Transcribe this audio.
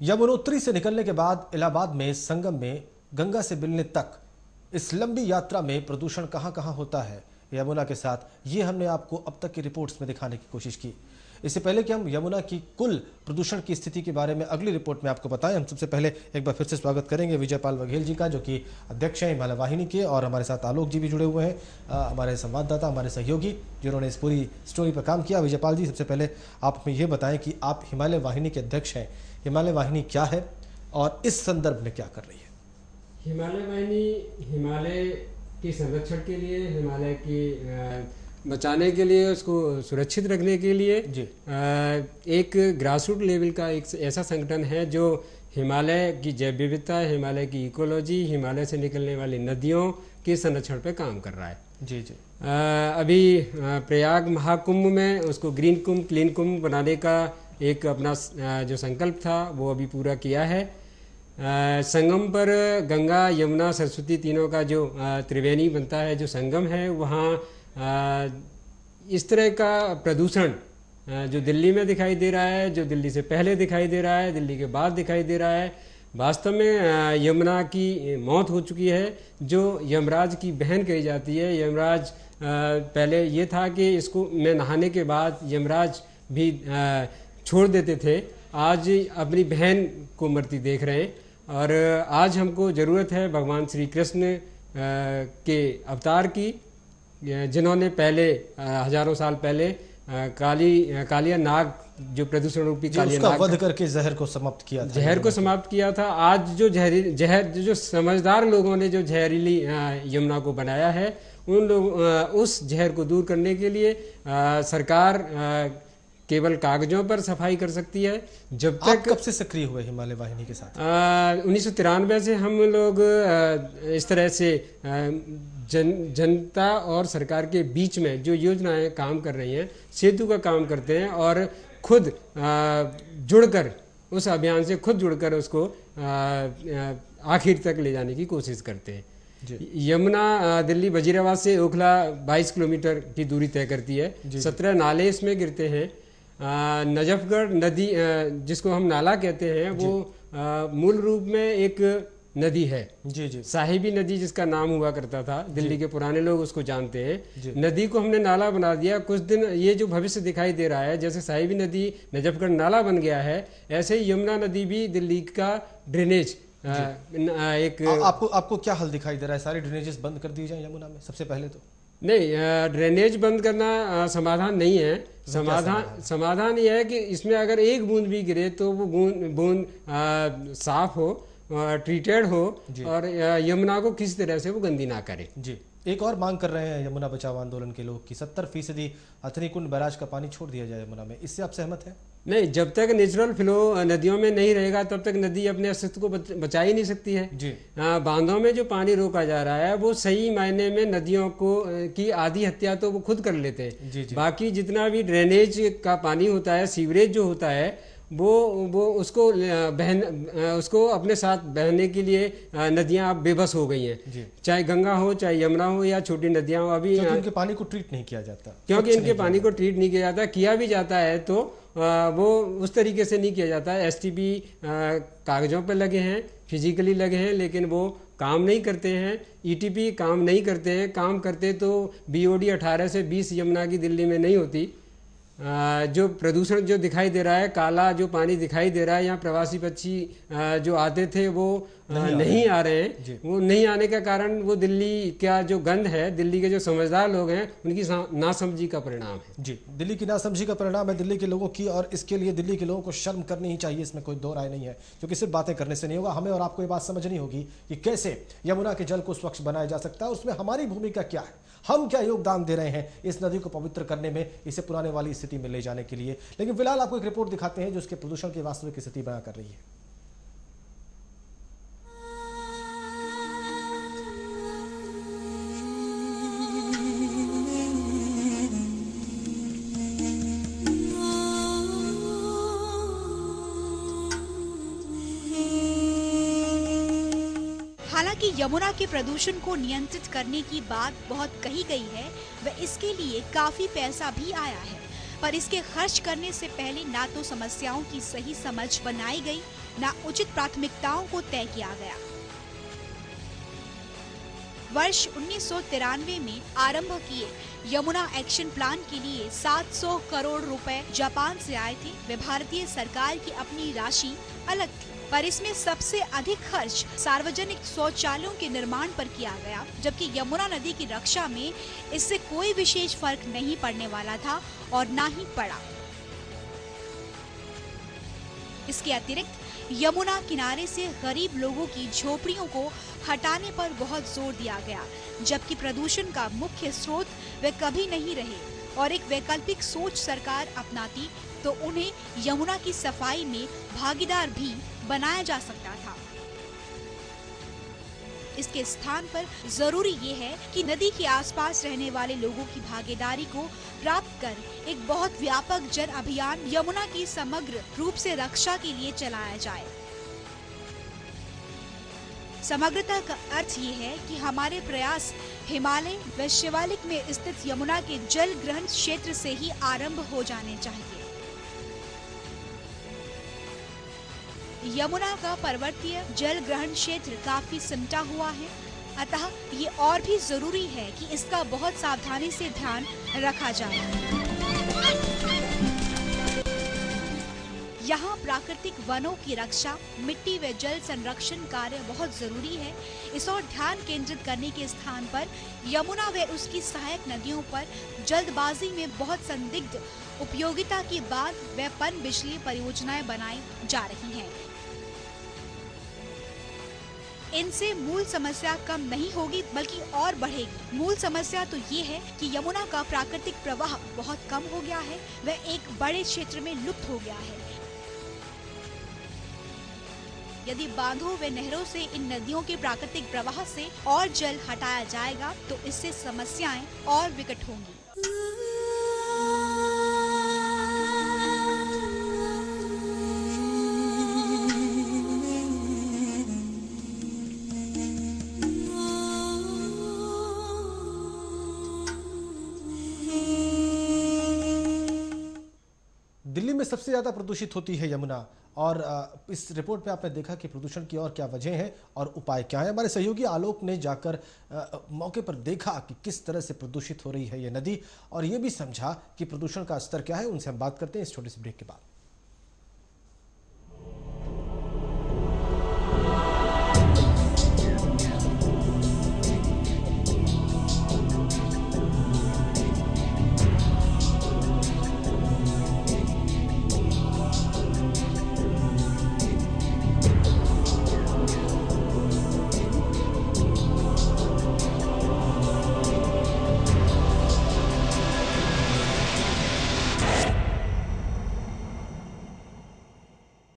यमुनोत्री से निकलने के बाद इलाहाबाद में संगम में गंगा से मिलने तक इस लंबी यात्रा में प्रदूषण कहां कहां होता है यमुना के साथ, ये हमने आपको अब तक की रिपोर्ट्स में दिखाने की कोशिश की। इससे पहले कि हम यमुना की कुल प्रदूषण की स्थिति के बारे में अगली रिपोर्ट में आपको बताएं, हम सबसे पहले एक बार फिर से स्वागत करेंगे विजयपाल वघेल जी का, जो कि अध्यक्ष हैं हिमालय वाहिनी के, और हमारे साथ आलोक जी भी जुड़े हुए हैं, हमारे संवाददाता, हमारे सहयोगी जिन्होंने इस पूरी स्टोरी पर काम किया। विजयपाल जी, सबसे पहले आप हमें ये बताएं कि आप हिमालय वाहिनी के अध्यक्ष हैं, हिमालय वाहिनी क्या है और इस संदर्भ में क्या कर रही है? हिमालय वाहिनी हिमालय के संरक्षण के लिए, हिमालय की बचाने के लिए, उसको सुरक्षित रखने के लिए एक ग्रासरूट लेवल का एक ऐसा संगठन है जो हिमालय की जैव विविधता, हिमालय की इकोलॉजी, हिमालय से निकलने वाली नदियों के संरक्षण पे काम कर रहा है। जी जी। अभी प्रयाग महाकुंभ में उसको ग्रीन कुंभ, क्लीन कुंभ बनाने का एक अपना जो संकल्प था वो अभी पूरा किया है। संगम पर गंगा, यमुना, सरस्वती तीनों का जो त्रिवेणी बनता है, जो संगम है, वहाँ इस तरह का प्रदूषण जो दिल्ली में दिखाई दे रहा है, जो दिल्ली से पहले दिखाई दे रहा है, दिल्ली के बाद दिखाई दे रहा है, वास्तव में यमुना की मौत हो चुकी है, जो यमराज की बहन कही जाती है। यमराज पहले ये था कि इसको में नहाने के बाद यमराज भी छोड़ देते थे, आज अपनी बहन को मरती देख रहे हैं। और आज हमको ज़रूरत है भगवान श्री कृष्ण के अवतार की, जिन्होंने पहले हजारों साल पहले कालिया नाग, जो प्रदूषण रूपी कालिया नाग वध करके जहर को समाप्त किया था, जहर को समाप्त किया था। आज जो जहर जो समझदार लोगों ने जो जहरीली यमुना को बनाया है, उन लोग उस जहर को दूर करने के लिए सरकार केवल कागजों पर सफाई कर सकती है। जब तक आप कब से सक्रिय हुए हिमालय वाहिनी के साथ? 1993 से हम लोग इस तरह से जनता और सरकार के बीच में जो योजनाएं काम कर रही हैं, सेतु का काम करते हैं, और खुद जुड़कर उस अभियान से खुद जुड़कर उसको आखिर तक ले जाने की कोशिश करते हैं। यमुना दिल्ली वजीराबाद से ओखला 22 किलोमीटर की दूरी तय करती है। 17 नाले इसमें गिरते हैं। नजफगढ़ नदी, जिसको हम नाला कहते हैं, वो मूल रूप में एक नदी है। जी जी। साहिबी नदी जिसका नाम हुआ करता था, दिल्ली के पुराने लोग उसको जानते हैं। नदी को हमने नाला बना दिया। कुछ दिन ये जो भविष्य दिखाई दे रहा है, जैसे साहिबी नदी नजफगढ़ नाला बन गया है, ऐसे ही यमुना नदी भी दिल्ली का ड्रेनेज एक आपको क्या हल दिखाई दे रहा है? सारे ड्रेनेजेस बंद कर दिए जाए यमुना में सबसे पहले तो? नहीं, ड्रेनेज बंद करना समाधान नहीं है। समाधान यह है कि इसमें अगर एक बूंद भी गिरे तो वो बूंद साफ हो, ट्रीटेड हो, और यमुना को किसी तरह से वो गंदी ना करे। जी। एक और मांग कर रहे हैं यमुना बचाओ आंदोलन के लोग कि 70% हथनीकुंड बैराज का पानी छोड़ दिया जाए यमुना में, इससे आप सहमत हैं? नहीं, जब तक नेचुरल फ्लो नदियों में नहीं रहेगा तब तक नदी अपने अस्तित्व को बचा ही नहीं सकती है। जी। बांधों में जो पानी रोका जा रहा है, वो सही मायने में नदियों को की आधी हत्या तो वो खुद कर लेते हैं। जी जी। बाकी जितना भी ड्रेनेज का पानी होता है, सीवरेज जो होता है, वो उसको उसको अपने साथ बहने के लिए नदियां अब बेबस हो गई हैं। चाहे गंगा हो, चाहे यमुना हो, या छोटी नदियां हो। अभी इनके पानी को ट्रीट नहीं किया जाता, क्योंकि इनके पानी को ट्रीट नहीं किया जाता। किया भी जाता है तो वो उस तरीके से नहीं किया जाता है। STP कागजों पर लगे हैं, फिजिकली लगे हैं, लेकिन वो काम नहीं करते हैं। ETP काम नहीं करते हैं। काम करते तो BOD 18 से 20 यमुना की दिल्ली में नहीं होती। जो प्रदूषण जो दिखाई दे रहा है, काला जो पानी दिखाई दे रहा है, यहाँ प्रवासी पक्षी जो आते थे वो नहीं आ रहे हैं। वो नहीं आने का कारण वो दिल्ली का जो गंध है, दिल्ली के जो समझदार लोग हैं, उनकी नासमझी का परिणाम है। जी, दिल्ली की नासमझी का परिणाम है दिल्ली के लोगों की, और इसके लिए दिल्ली के लोगों को शर्म करनी ही चाहिए, इसमें कोई दो राय नहीं है। क्योंकि सिर्फ बातें करने से नहीं होगा, हमें और आपको ये बात समझनी होगी कि कैसे यमुना के जल को स्वच्छ बनाया जा सकता है, उसमें हमारी भूमिका क्या है, हम क्या योगदान दे रहे हैं इस नदी को पवित्र करने में, इसे पुराने वाली स्थिति में ले जाने के लिए। लेकिन फिलहाल आपको एक रिपोर्ट दिखाते हैं जो उसके प्रदूषण की वास्तविक स्थिति बयां कर रही है। हालांकि यमुना के प्रदूषण को नियंत्रित करने की बात बहुत कही गई है व इसके लिए काफी पैसा भी आया है, पर इसके खर्च करने से पहले ना तो समस्याओं की सही समझ बनाई गई, ना उचित प्राथमिकताओं को तय किया गया। वर्ष 1993 में आरंभ किए यमुना एक्शन प्लान के लिए 700 करोड़ रुपए जापान से आए थे। वे भारतीय सरकार की अपनी राशि अलग थी, पर इसमें सबसे अधिक खर्च सार्वजनिक शौचालयों के निर्माण पर किया गया, जबकि यमुना नदी की रक्षा में इससे कोई विशेष फर्क नहीं पड़ने वाला था और ना ही पड़ा। इसके अतिरिक्त यमुना किनारे से गरीब लोगों की झोपड़ियों को हटाने पर बहुत जोर दिया गया, जबकि प्रदूषण का मुख्य स्रोत वे कभी नहीं रहे और एक वैकल्पिक सोच सरकार अपनाती तो उन्हें यमुना की सफाई में भागीदार भी बनाया जा सकता था। इसके स्थान पर जरूरी ये है कि नदी के आसपास रहने वाले लोगों की भागीदारी को प्राप्त कर एक बहुत व्यापक जन अभियान यमुना की समग्र रूप से रक्षा के लिए चलाया जाए। समग्रता का अर्थ ये है कि हमारे प्रयास हिमालय व शिवालिक में स्थित यमुना के जल ग्रहण क्षेत्र से ही आरंभ हो जाने चाहिए। यमुना का पर्वतीय जल ग्रहण क्षेत्र काफी सिमटा हुआ है, अतः ये और भी जरूरी है कि इसका बहुत सावधानी से ध्यान रखा जाए। यहाँ प्राकृतिक वनों की रक्षा, मिट्टी व जल संरक्षण कार्य बहुत जरूरी है। इस ओर ध्यान केंद्रित करने के स्थान पर यमुना व उसकी सहायक नदियों पर जल्दबाजी में बहुत संदिग्ध उपयोगिता की बांध व पन बिजली परियोजनाएं बनाई जा रही हैं। इनसे मूल समस्या कम नहीं होगी बल्कि और बढ़ेगी। मूल समस्या तो ये है कि यमुना का प्राकृतिक प्रवाह बहुत कम हो गया है, वह एक बड़े क्षेत्र में लुप्त हो गया है। यदि बांधों व नहरों से इन नदियों के प्राकृतिक प्रवाह से और जल हटाया जाएगा तो इससे समस्याएं और विकट होंगी। दिल्ली में सबसे ज़्यादा प्रदूषित होती है यमुना, और इस रिपोर्ट में आपने देखा कि प्रदूषण की और क्या वजह है और उपाय क्या है। हमारे सहयोगी आलोक ने जाकर मौके पर देखा कि किस तरह से प्रदूषित हो रही है ये नदी और ये भी समझा कि प्रदूषण का स्तर क्या है। उनसे हम बात करते हैं इस छोटे से ब्रेक के बाद।